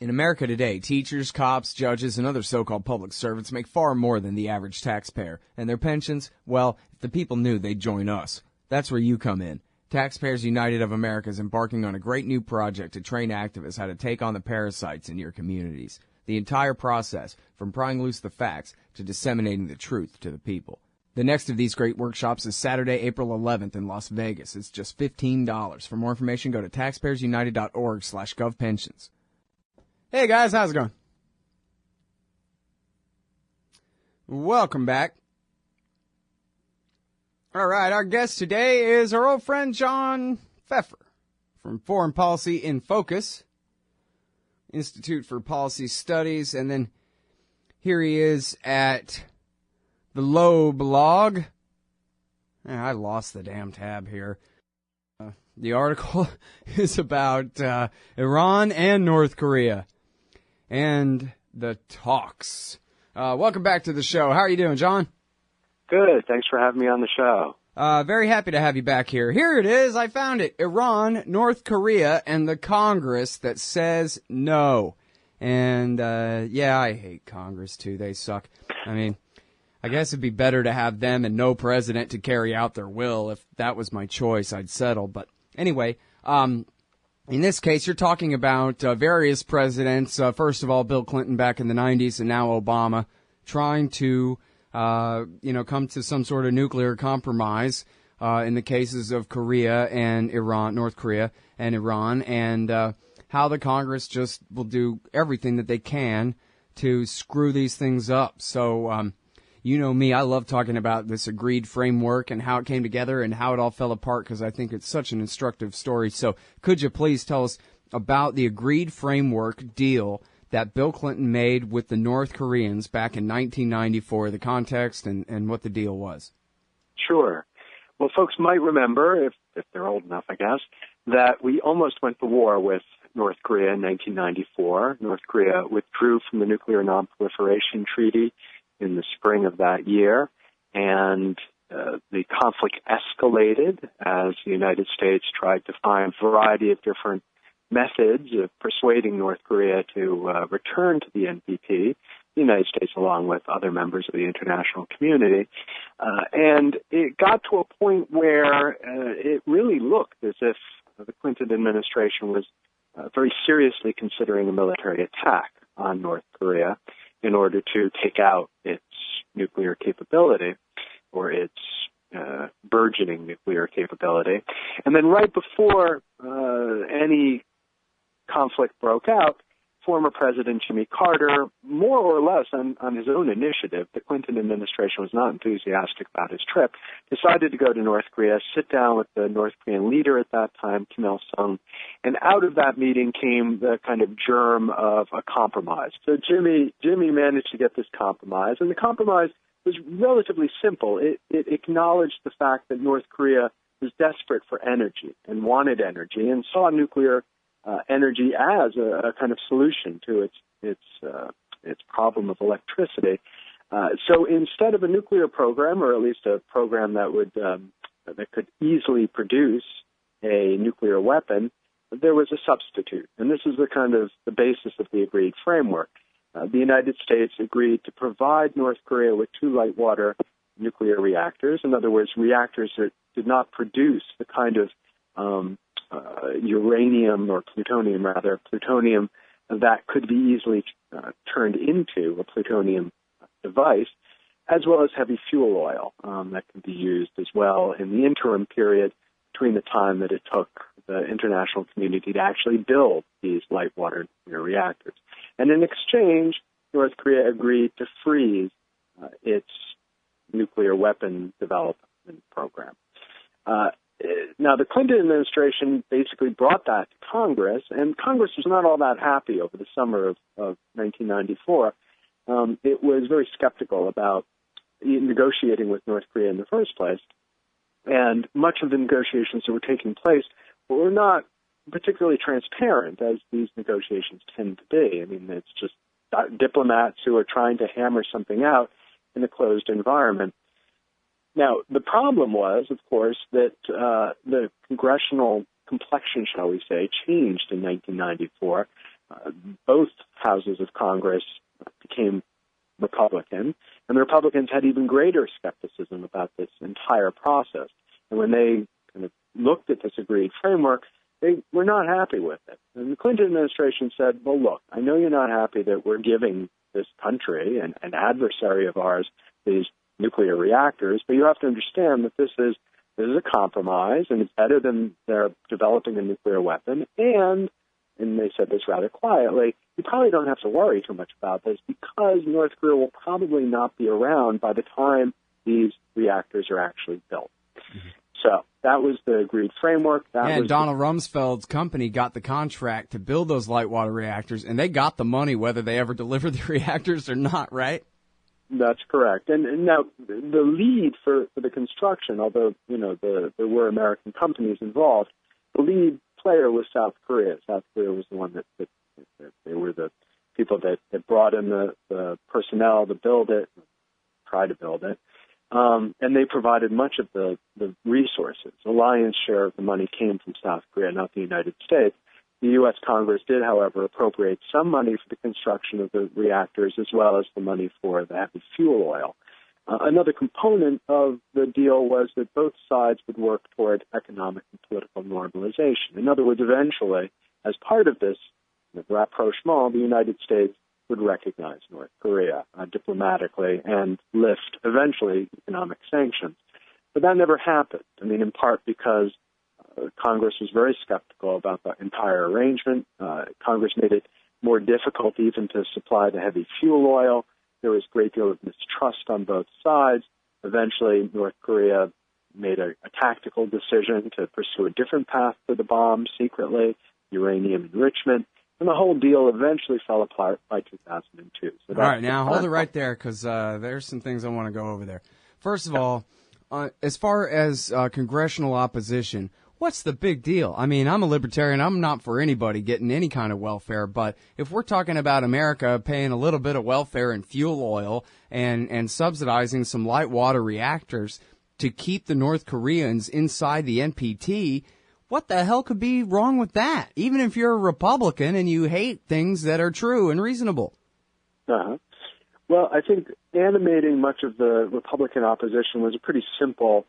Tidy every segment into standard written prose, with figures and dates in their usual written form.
In America today, teachers, cops, judges, and other so-called public servants make far more than the average taxpayer. And their pensions, well, if the people knew, they'd join us. That's where you come in. Taxpayers United of America is embarking on a great new project to train activists how to take on the parasites in your communities. The entire process, from prying loose the facts to disseminating the truth to the people. The next of these great workshops is Saturday, April 11th in Las Vegas. It's just $15. For more information, go to taxpayersunited.org/govpensions. Hey guys, how's it going? Welcome back. All right, our guest today is our old friend John Feffer from Foreign Policy in Focus, Institute for Policy Studies, and then here he is at the Low blog. I lost the damn tab here. The article is about Iran and North Korea and the talks. Welcome back to the show. How are you doing, John? Good. Thanks for having me on the show. Very happy to have you back here. Here it is. I found it. Iran, North Korea, and the Congress that says no. And, yeah, I hate Congress, too. They suck. I mean, I guess it'd be better to have them and no president to carry out their will. If that was my choice, I'd settle. But anyway, in this case, you're talking about various presidents. First of all, Bill Clinton back in the 90s, and now Obama, trying to, come to some sort of nuclear compromise in the cases of Korea and Iran, North Korea and Iran, and how the Congress just will do everything that they can to screw these things up. So, you know me, I love talking about this agreed framework and how it came together and how it all fell apart because I think it's such an instructive story. So could you please tell us about the agreed framework deal that Bill Clinton made with the North Koreans back in 1994, the context and what the deal was? Sure. Well, folks might remember, if they're old enough, I guess, that we almost went to war with North Korea in 1994. North Korea withdrew from the Nuclear Non-Proliferation Treaty in the spring of that year, and the conflict escalated as the United States tried to find a variety of different methods of persuading North Korea to return to the NPT, the United States along with other members of the international community. And it got to a point where it really looked as if the Clinton administration was very seriously considering a military attack on North Korea in order to take out its nuclear capability or its burgeoning nuclear capability. And then right before any conflict broke out, former President Jimmy Carter, more or less on his own initiative, the Clinton administration was not enthusiastic about his trip, decided to go to North Korea, sit down with the North Korean leader at that time, Kim Il-sung, and out of that meeting came the kind of germ of a compromise. So Jimmy managed to get this compromise, and the compromise was relatively simple. It acknowledged the fact that North Korea was desperate for energy and wanted energy and saw nuclear energy as a kind of solution to its problem of electricity. So instead of a nuclear program, or at least a program that could easily produce a nuclear weapon, there was a substitute. And this is the basis of the agreed framework. The United States agreed to provide North Korea with 2 light water nuclear reactors. In other words, reactors that did not produce the kind of uranium or plutonium that could be easily turned into a plutonium device, as well as heavy fuel oil that can be used as well in the interim period between the time that it took the international community to actually build these light water nuclear reactors. And in exchange, North Korea agreed to freeze its nuclear weapon development program. Now, the Clinton administration basically brought that to Congress, and Congress was not all that happy over the summer of 1994. It was very skeptical about negotiating with North Korea in the first place, and much of the negotiations that were taking place were not particularly transparent, as these negotiations tend to be. I mean, it's just diplomats who are trying to hammer something out in a closed environment. Now, the problem was, of course, that the congressional complexion, shall we say, changed in 1994. both houses of Congress became Republican, and the Republicans had even greater skepticism about this entire process. And when they kind of looked at this agreed framework, they were not happy with it. And the Clinton administration said, well, look, I know you're not happy that we're giving this country, an adversary of ours, these nuclear reactors, but you have to understand that this is a compromise, and it's better than they're developing a nuclear weapon, and they said this rather quietly, you probably don't have to worry too much about this because North Korea will probably not be around by the time these reactors are actually built. Mm-hmm. So that was the agreed framework. And Donald Rumsfeld's company got the contract to build those light water reactors, and they got the money whether they ever delivered the reactors or not, right? That's correct. And now the lead for the construction, although there were American companies involved, the lead player was South Korea. South Korea was the one that they were the people that brought in the personnel to build it, try to build it. And they provided much of the resources. The lion's share of the money came from South Korea, not the United States. The U.S. Congress did, however, appropriate some money for the construction of the reactors as well as the money for the heavy fuel oil. Another component of the deal was that both sides would work toward economic and political normalization. In other words, eventually, as part of this rapprochement, the United States would recognize North Korea diplomatically and lift, eventually, economic sanctions. But that never happened. I mean, in part because Congress was very skeptical about the entire arrangement. Congress made it more difficult even to supply the heavy fuel oil. There was a great deal of mistrust on both sides. Eventually, North Korea made a tactical decision to pursue a different path to the bomb secretly, uranium enrichment, and the whole deal eventually fell apart by 2002. So all right, now hold it right there because there's some things I want to go over there. First of all, as far as congressional opposition, what's the big deal? I mean, I'm a libertarian. I'm not for anybody getting any kind of welfare. But if we're talking about America paying a little bit of welfare and fuel oil and subsidizing some light water reactors to keep the North Koreans inside the NPT, what the hell could be wrong with that? Even if you're a Republican and you hate things that are true and reasonable. Uh-huh. Well, I think animating much of the Republican opposition was a pretty simple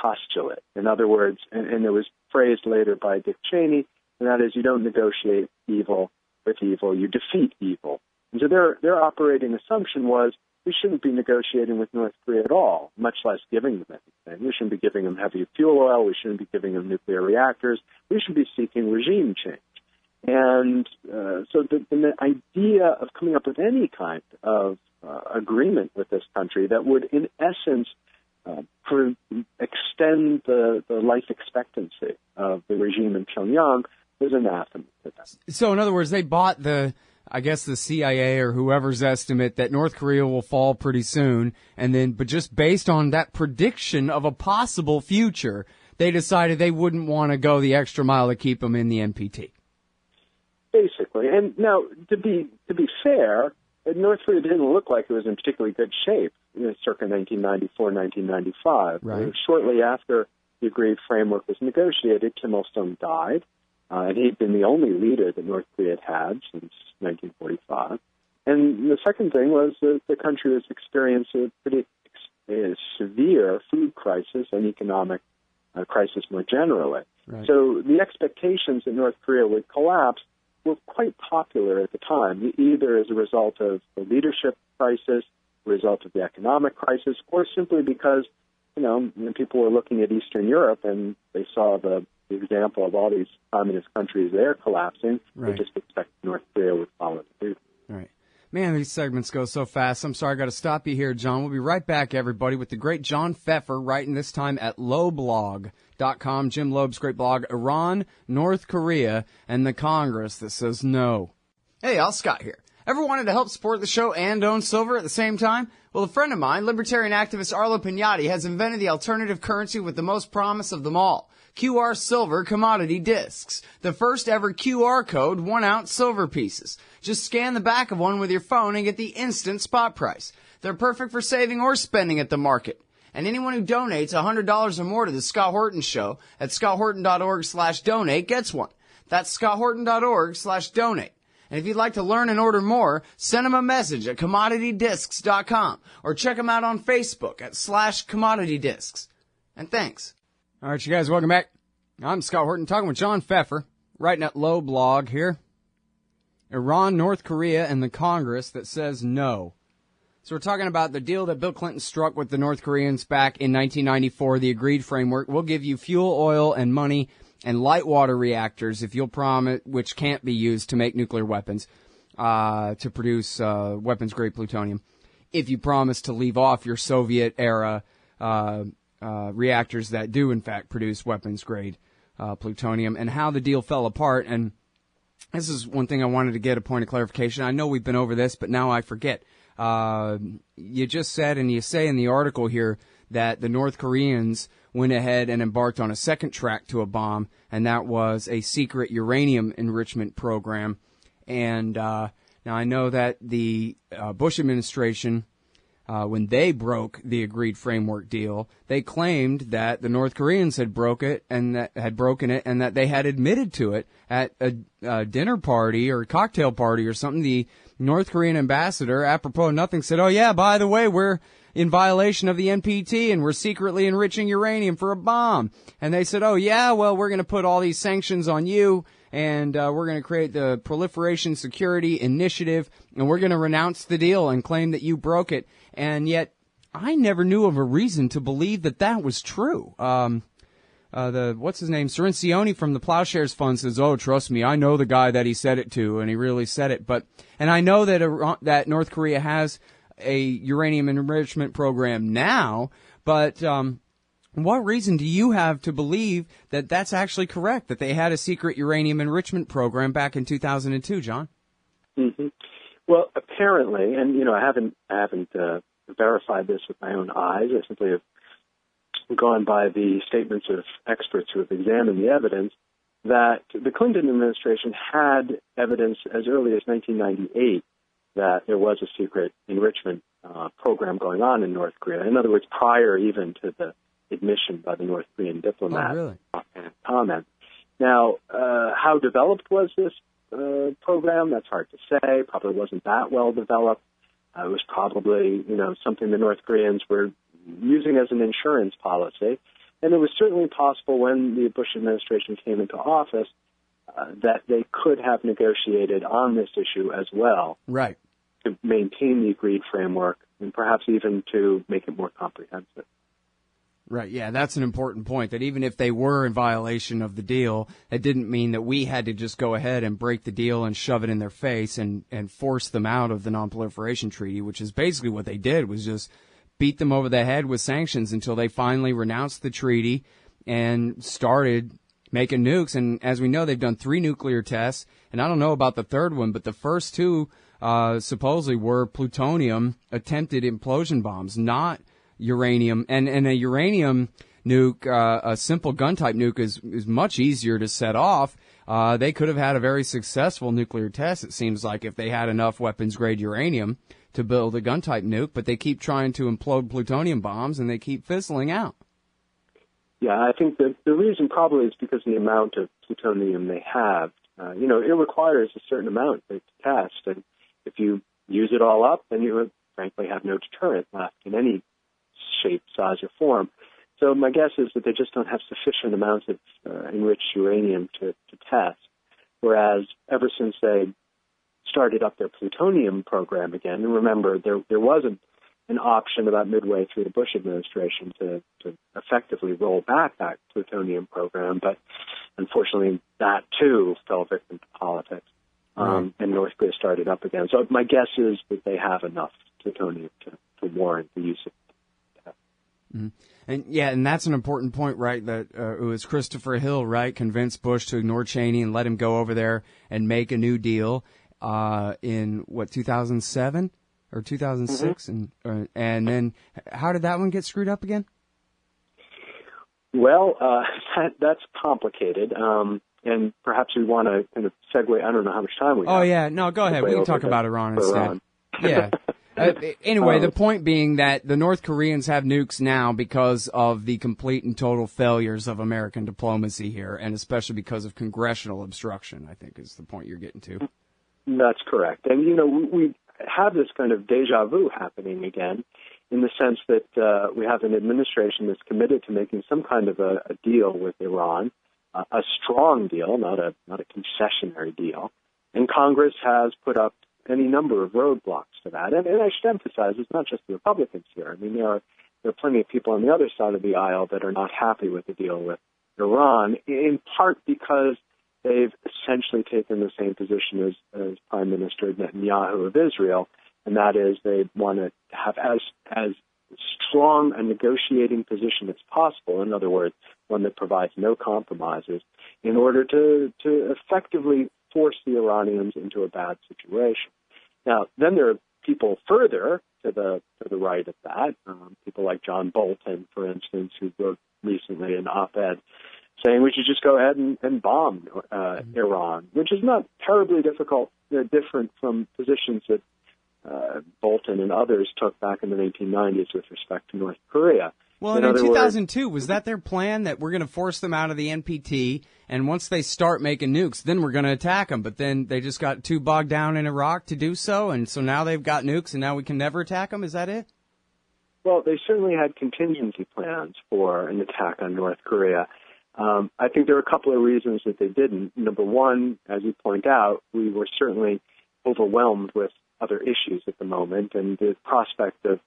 postulate. In other words, and it was phrased later by Dick Cheney, and that is you don't negotiate evil with evil, you defeat evil. And so their operating assumption was we shouldn't be negotiating with North Korea at all, much less giving them anything. We shouldn't be giving them heavy fuel oil. We shouldn't be giving them nuclear reactors. We should be seeking regime change. And so the idea of coming up with any kind of agreement with this country that would, in essence, extend the life expectancy of the regime in Pyongyang was anathema to them. So, in other words, they bought the CIA or whoever's estimate that North Korea will fall pretty soon, but just based on that prediction of a possible future, they decided they wouldn't want to go the extra mile to keep them in the NPT. Basically, and now to be fair, North Korea didn't look like it was in particularly good shape, circa 1994, 1995. Right. Shortly after the agreed framework was negotiated, Kim Il-sung died, and he'd been the only leader that North Korea had since 1945. And the second thing was that the country was experiencing a pretty severe food crisis and economic crisis more generally. Right. So the expectations that North Korea would collapse were quite popular at the time, either as a result of the leadership crisis, a result of the economic crisis, or simply because, people were looking at Eastern Europe and they saw the example of all these communist countries there collapsing. Right. They just expected North Korea would follow suit. Right. Man, these segments go so fast. I'm sorry, I got to stop you here, John. We'll be right back, everybody, with the great John Feffer, writing this time at loblog.com. Jim Loeb's great blog, Iran, North Korea, and the Congress that says no. Hey, Al Scott here. Ever wanted to help support the show and own silver at the same time? Well, a friend of mine, libertarian activist Arlo Pignati, has invented the alternative currency with the most promise of them all. QR Silver Commodity Discs. The first ever QR code 1-ounce silver pieces. Just scan the back of one with your phone and get the instant spot price. They're perfect for saving or spending at the market. And anyone who donates $100 or more to the Scott Horton Show at scotthorton.org/donate gets one. That's scotthorton.org/donate. And if you'd like to learn and order more, send them a message at commoditydiscs.com or check them out on Facebook at /commoditydiscs. And thanks. All right, you guys, welcome back. I'm Scott Horton talking with John Feffer, writing at Low Blog here. Iran, North Korea, and the Congress that says no. So we're talking about the deal that Bill Clinton struck with the North Koreans back in 1994, the agreed framework. We'll give you fuel, oil, and money and light water reactors if you'll promise, which can't be used to make nuclear weapons, to produce weapons-grade plutonium, if you promise to leave off your Soviet-era reactors that do, in fact, produce weapons-grade plutonium, and how the deal fell apart. And this is one thing I wanted to get a point of clarification. I know we've been over this, but now I forget. You just said, and you say in the article here, that the North Koreans went ahead and embarked on a second track to a bomb, and that was a secret uranium enrichment program. And now I know that the Bush administration, when they broke the agreed framework deal, they claimed that the North Koreans had broken it, and that they had admitted to it at a dinner party or cocktail party or something. The North Korean ambassador, apropos nothing, said, "Oh yeah, by the way, we're in violation of the NPT and we're secretly enriching uranium for a bomb." And they said, "Oh yeah, well, we're going to put all these sanctions on you, and we're going to create the Proliferation Security Initiative, and we're going to renounce the deal and claim that you broke it." And yet, I never knew of a reason to believe that that was true. What's his name? Cirincione from the Plowshares Fund says, "Oh, trust me, I know the guy that he said it to, and he really said it." And I know that North Korea has a uranium enrichment program now, but what reason do you have to believe that that's actually correct, that they had a secret uranium enrichment program back in 2002, John? Mm-hmm. Well, apparently, and I haven't verified this with my own eyes. I simply have gone by the statements of experts who have examined the evidence, that the Clinton administration had evidence as early as 1998 that there was a secret enrichment program going on in North Korea. In other words, prior even to the admission by the North Korean diplomat. Oh, really? And comment. Now, how developed was this program? That's hard to say. Probably wasn't that well developed. It was probably, something the North Koreans were using as an insurance policy. And it was certainly possible when the Bush administration came into office that they could have negotiated on this issue as well. Right. To maintain the agreed framework and perhaps even to make it more comprehensive. Right, yeah, that's an important point, that even if they were in violation of the deal, it didn't mean that we had to just go ahead and break the deal and shove it in their face and force them out of the Non-Proliferation Treaty, which is basically what they did, was just beat them over the head with sanctions until they finally renounced the treaty and started making nukes. And as we know, they've done 3 nuclear tests, and I don't know about the third one, but the first 2 supposedly were plutonium attempted implosion bombs, not uranium. And a uranium nuke, a simple gun-type nuke, is much easier to set off. They could have had a very successful nuclear test, it seems like, if they had enough weapons-grade uranium to build a gun-type nuke, but they keep trying to implode plutonium bombs, and they keep fizzling out. Yeah, I think that the reason probably is because of the amount of plutonium they have. It requires a certain amount to test, and if you use it all up, then you would frankly have no deterrent left in any shape, size, or form. So my guess is that they just don't have sufficient amounts of enriched uranium to test, whereas ever since they started up their plutonium program again, and remember, there wasn't an option about midway through the Bush administration to effectively roll back that plutonium program, but unfortunately that too fell victim to politics, and North Korea started up again. So my guess is that they have enough plutonium to warrant the use of it. Mm-hmm. And that's an important point, right? That it was Christopher Hill, right, convinced Bush to ignore Cheney and let him go over there and make a new deal in 2007 or 2006, mm-hmm. And then how did that one get screwed up again? Well, that's complicated, and perhaps we want to kind of segue. I don't know how much time we have. Oh yeah, no, go ahead. We can talk about Iran instead. Iran. Yeah. Anyway, the point being that the North Koreans have nukes now because of the complete and total failures of American diplomacy here, and especially because of congressional obstruction, I think is the point you're getting to. That's correct. And, we have this kind of deja vu happening again in the sense that we have an administration that's committed to making some kind of a deal with Iran, a strong deal, not a concessionary deal. And Congress has put up any number of roadblocks to that. And I should emphasize, it's not just the Republicans here. I mean, there are plenty of people on the other side of the aisle that are not happy with the deal with Iran, in part because they've essentially taken the same position as Prime Minister Netanyahu of Israel, and that is they want to have as strong a negotiating position as possible, in other words, one that provides no compromises, in order to effectively force the Iranians into a bad situation. Now, then there are people further to the right of that, people like John Bolton, for instance, who wrote recently an op-ed saying we should just go ahead and bomb Iran, which is not terribly different from positions that Bolton and others took back in the 1990s with respect to North Korea. Well, in 2002, was that their plan, that we're going to force them out of the NPT, and once they start making nukes, then we're going to attack them? But then they just got too bogged down in Iraq to do so, and so now they've got nukes, and now we can never attack them? Is that it? Well, they certainly had contingency plans for an attack on North Korea. I think there are a couple of reasons that they didn't. Number one, as you point out, we were certainly overwhelmed with other issues at the moment, and the prospect of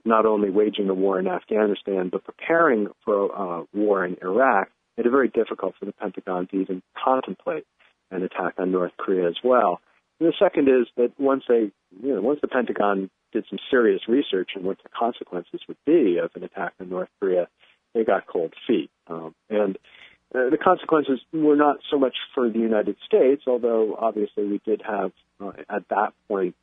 not only waging a war in Afghanistan, but preparing for a war in Iraq made it very difficult for the Pentagon to even contemplate an attack on North Korea as well. And the second is that once the Pentagon did some serious research on what the consequences would be of an attack on North Korea, they got cold feet. And the consequences were not so much for the United States, although obviously we did have, at that point,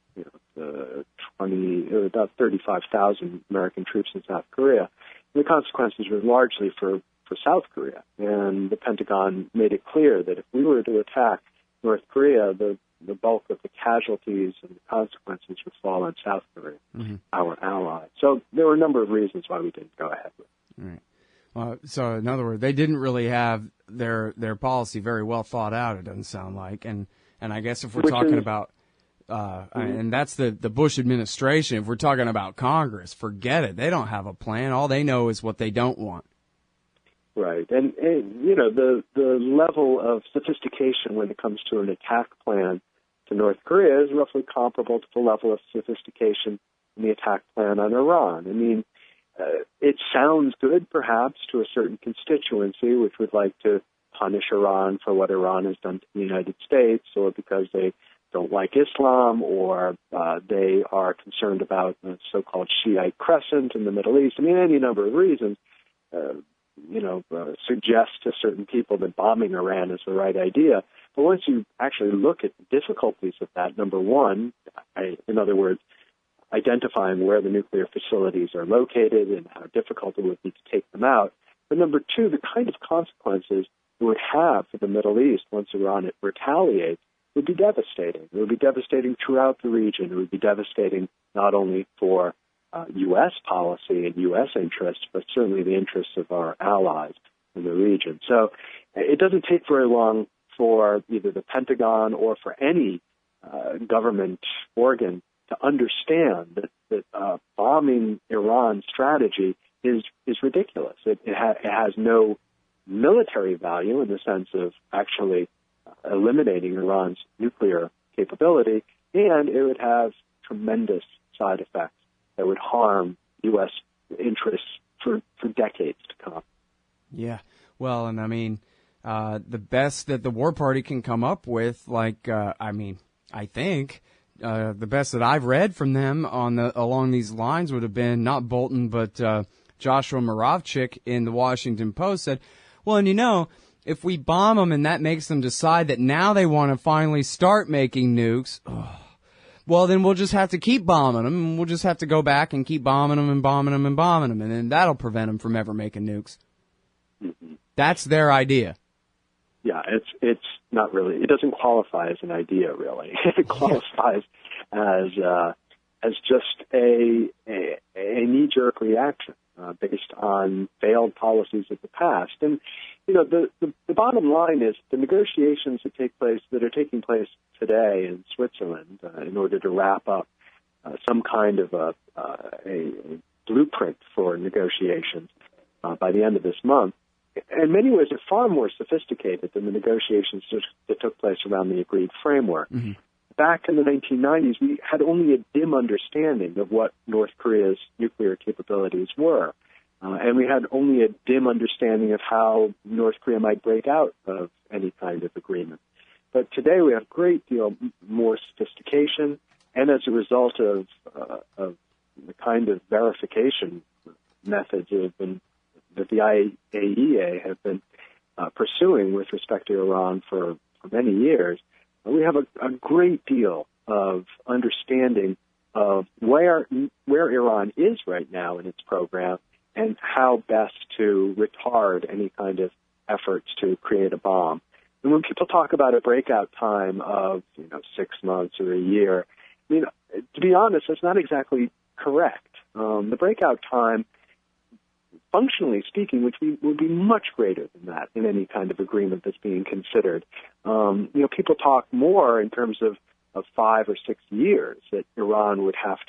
about 35,000 American troops in South Korea. The consequences were largely for South Korea. And the Pentagon made it clear that if we were to attack North Korea, the bulk of the casualties and the consequences would fall on South Korea, our ally. So there were a number of reasons why we didn't go ahead with it. Right. So in other words, they didn't really have their policy very well thought out, it doesn't sound like. And I guess if we're talking about and that's the Bush administration. If we're talking about Congress, forget it. They don't have a plan. All they know is what they don't want. Right. And the level of sophistication when it comes to an attack plan to North Korea is roughly comparable to the level of sophistication in the attack plan on Iran. I mean, it sounds good, perhaps, to a certain constituency which would like to punish Iran for what Iran has done to the United States, or because they don't like Islam, or they are concerned about the so-called Shiite crescent in the Middle East. I mean, any number of reasons, suggest to certain people that bombing Iran is the right idea. But once you actually look at the difficulties of that, number one, in other words, identifying where the nuclear facilities are located and how difficult it would be to take them out. But number two, the kind of consequences it would have for the Middle East once Iran retaliates would be devastating. It would be devastating throughout the region. It would be devastating not only for U.S. policy and U.S. interests, but certainly the interests of our allies in the region. So it doesn't take very long for either the Pentagon or for any government organ to understand that bombing Iran's strategy is ridiculous. It has no military value in the sense of actually eliminating Iran's nuclear capability, and it would have tremendous side effects that would harm U.S. interests for decades to come. Yeah. Well, and I mean, the best that the War Party can come up with, I think the best that I've read from them along these lines would have been not Bolton, but Joshua Moravchik in the Washington Post said, well, and if we bomb them and that makes them decide that now they want to finally start making nukes, well, then we'll just have to keep bombing them, and we'll just have to go back and keep bombing them and bombing them and bombing them, and then that'll prevent them from ever making nukes. Mm-hmm. That's their idea. Yeah, it's not really. It doesn't qualify as an idea, really. It qualifies as as just a knee-jerk reaction based on failed policies of the past. And the bottom line is the negotiations that are taking place today in Switzerland in order to wrap up some kind of a blueprint for negotiations by the end of this month, in many ways are far more sophisticated than the negotiations that took place around the agreed framework. Mm-hmm. Back in the 1990s, we had only a dim understanding of what North Korea's nuclear capabilities were. And we had only a dim understanding of how North Korea might break out of any kind of agreement. But today we have a great deal more sophistication, and as a result of the kind of verification methods that the IAEA have been pursuing with respect to Iran for many years, we have a great deal of understanding of where Iran is right now in its program and how best to retard any kind of efforts to create a bomb. And when people talk about a breakout time of 6 months or a year, to be honest, that's not exactly correct. The breakout time, functionally speaking, would be much greater than that in any kind of agreement that's being considered. People talk more in terms of 5 or 6 years that Iran would have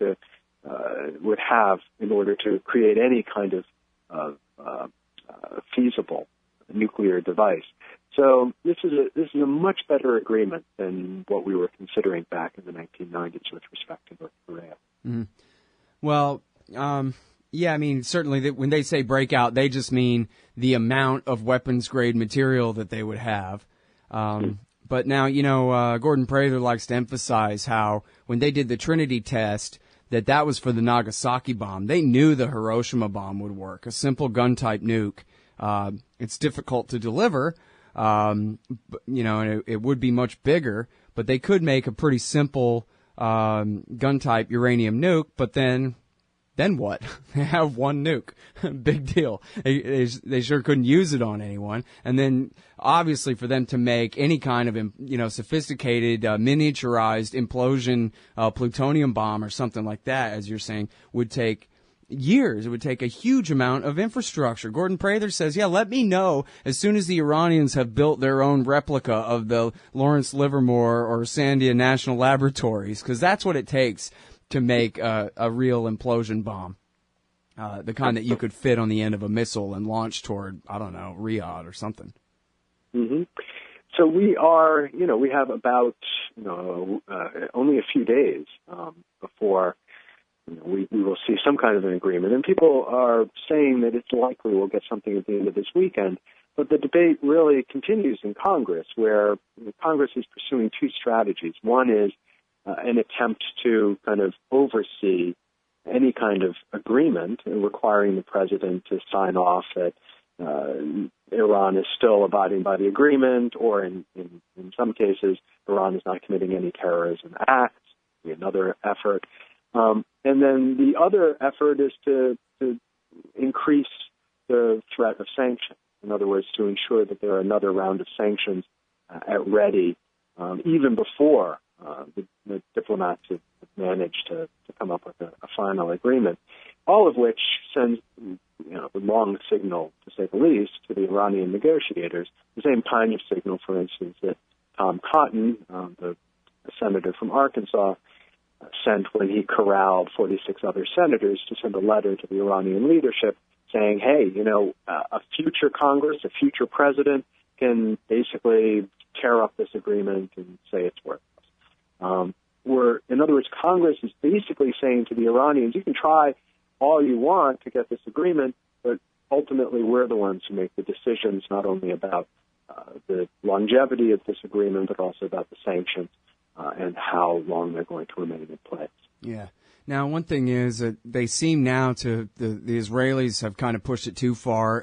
in order to create any kind of feasible nuclear device. So this is a much better agreement than what we were considering back in the 1990s with respect to North Korea. Mm-hmm. Well, yeah, I mean, certainly when they say breakout, they just mean the amount of weapons-grade material that they would have. But now, Gordon Prather likes to emphasize how when they did the Trinity test, that was for the Nagasaki bomb. They knew the Hiroshima bomb would work, a simple gun-type nuke. It's difficult to deliver, and it would be much bigger, but they could make a pretty simple gun-type uranium nuke, but then what? They have one nuke. Big deal. They sure couldn't use it on anyone. And then, obviously, for them to make any kind of, sophisticated, miniaturized implosion plutonium bomb or something like that, as you're saying, would take years. It would take a huge amount of infrastructure. Gordon Prather says, let me know as soon as the Iranians have built their own replica of the Lawrence Livermore or Sandia National Laboratories, because that's what it takes to make a real implosion bomb, the kind that you could fit on the end of a missile and launch toward, I don't know, Riyadh or something. Mm-hmm. So we have about, only a few days before we will see some kind of an agreement. And people are saying that it's likely we'll get something at the end of this weekend. But the debate really continues in Congress, where Congress is pursuing two strategies. One is an attempt to kind of oversee any kind of agreement requiring the president to sign off that Iran is still abiding by the agreement, or in some cases, Iran is not committing any terrorism acts, another effort. And then the other effort is to increase the threat of sanctions. In other words, to ensure that there are another round of sanctions at ready, even before the diplomats have managed to come up with a final agreement, all of which sends the wrong signal, to say the least, to the Iranian negotiators, the same kind of signal, for instance, that Tom Cotton, the senator from Arkansas, sent when he corralled 46 other senators to send a letter to the Iranian leadership saying, hey, a future Congress, a future president can basically tear up this agreement and say it's worthless. In other words, Congress is basically saying to the Iranians, you can try all you want to get this agreement, but ultimately we're the ones who make the decisions not only about the longevity of this agreement, but also about the sanctions and how long they're going to remain in place. Yeah. Now, one thing is that they seem now the Israelis have kind of pushed it too far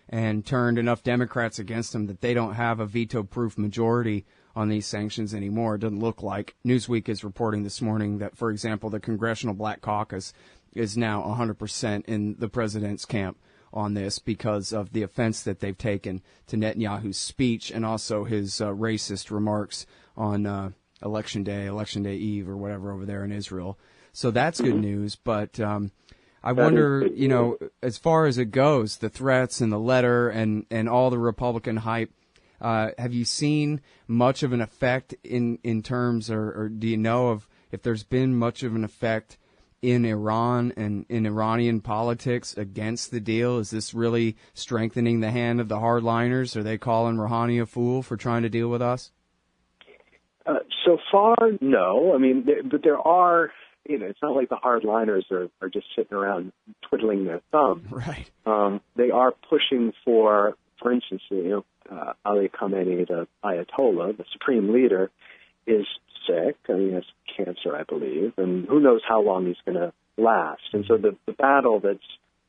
and turned enough Democrats against them that they don't have a veto-proof majority on these sanctions anymore. It doesn't look like. Newsweek is reporting this morning that, for example, the Congressional Black Caucus is now 100% in the president's camp on this because of the offense that they've taken to Netanyahu's speech and also his racist remarks on Election Day Eve or whatever over there in Israel. So that's good news. But I wonder, you know, as far as it goes, the threats and the letter and all the Republican hype, have you seen much of an effect in terms, or do you know of if there's been much of an effect in Iran and in Iranian politics against the deal? Is this really strengthening the hand of the hardliners? Are they calling Rouhani a fool for trying to deal with us? So far, no. I mean, but there are, you know, it's not like the hardliners are just sitting around twiddling their thumbs. Right. They are pushing for instance, you know, Ali Khamenei, the Ayatollah, the supreme leader, is sick. I mean, he has cancer, I believe, and who knows how long he's going to last. And so the battle that's,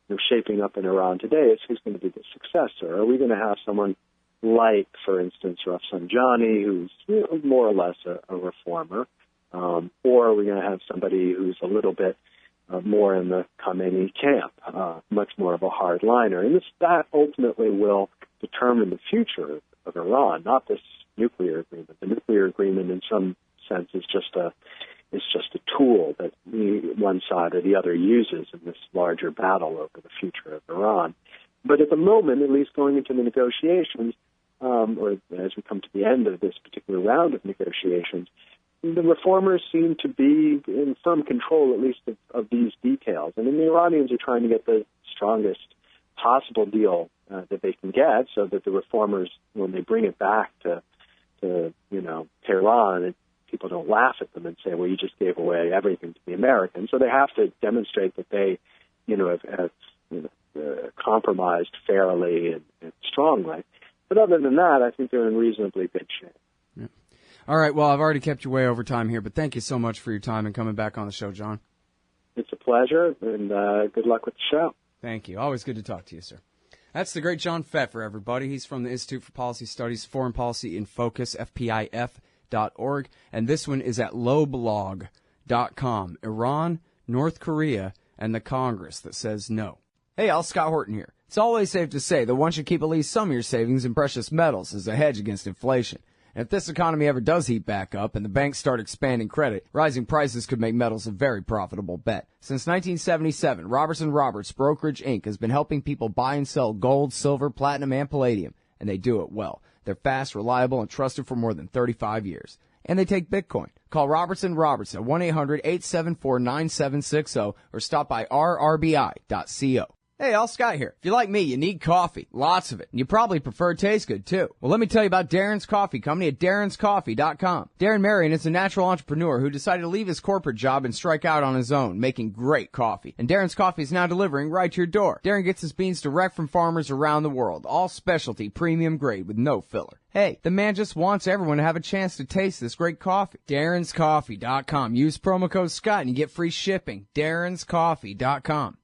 you know, shaping up in Iran today is who's going to be the successor. Are we going to have someone like, for instance, Rafsanjani, who's, you know, more or less a reformer, or are we going to have somebody who's a little bit more in the Khamenei camp, much more of a hardliner? And that ultimately will determine the future of Iran, not this nuclear agreement. The nuclear agreement, in some sense, is just a tool that one side or the other uses in this larger battle over the future of Iran. But at the moment, at least going into the negotiations, or as we come to the end of this particular round of negotiations, the reformers seem to be in firm control, at least, of these details. And then the Iranians are trying to get the strongest possible deal that they can get, so that the reformers, when they bring it back to you know, Tehran, people don't laugh at them and say, well, you just gave away everything to the Americans. So they have to demonstrate that they, you know, have you know, compromised fairly and strongly. But other than that, I think they're in reasonably good shape. Yeah. All right, well, I've already kept you way over time here, but thank you so much for your time and coming back on the show, John. It's a pleasure, and good luck with the show. Thank you. Always good to talk to you, sir. That's the great John Feffer, everybody. He's from the Institute for Policy Studies, Foreign Policy in Focus, FPIF.org. And this one is at loblog.com. Iran, North Korea, and the Congress that says no. Hey, Al, Scott Horton here. It's always safe to say that one should keep at least some of your savings in precious metals as a hedge against inflation. And if this economy ever does heat back up and the banks start expanding credit, rising prices could make metals a very profitable bet. Since 1977, Robertson Roberts Brokerage Inc. has been helping people buy and sell gold, silver, platinum, and palladium, and they do it well. They're fast, reliable, and trusted for more than 35 years. And they take Bitcoin. Call Robertson Roberts at 1-800-874-9760 or stop by rrbi.co. Hey, Al, Scott here. If you're like me, you need coffee. Lots of it. And you probably prefer it tastes good, too. Well, let me tell you about Darren's Coffee Company at darrenscoffee.com. Darren Marion is a natural entrepreneur who decided to leave his corporate job and strike out on his own, making great coffee. And Darren's Coffee is now delivering right to your door. Darren gets his beans direct from farmers around the world. All specialty, premium grade with no filler. Hey, the man just wants everyone to have a chance to taste this great coffee. darrenscoffee.com. Use promo code Scott and you get free shipping. darrenscoffee.com.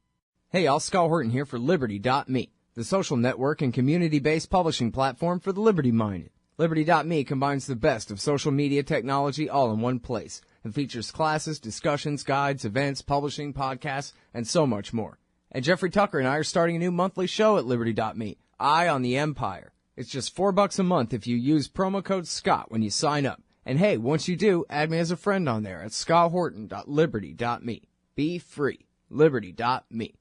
Hey, Al, Scott Horton here for Liberty.me, the social network and community-based publishing platform for the liberty-minded. Liberty.me combines the best of social media technology all in one place and features classes, discussions, guides, events, publishing, podcasts, and so much more. And Jeffrey Tucker and I are starting a new monthly show at Liberty.me, Eye on the Empire. It's just $4 a month if you use promo code Scott when you sign up. And hey, once you do, add me as a friend on there at scotthorton.liberty.me. Be free. Liberty.me.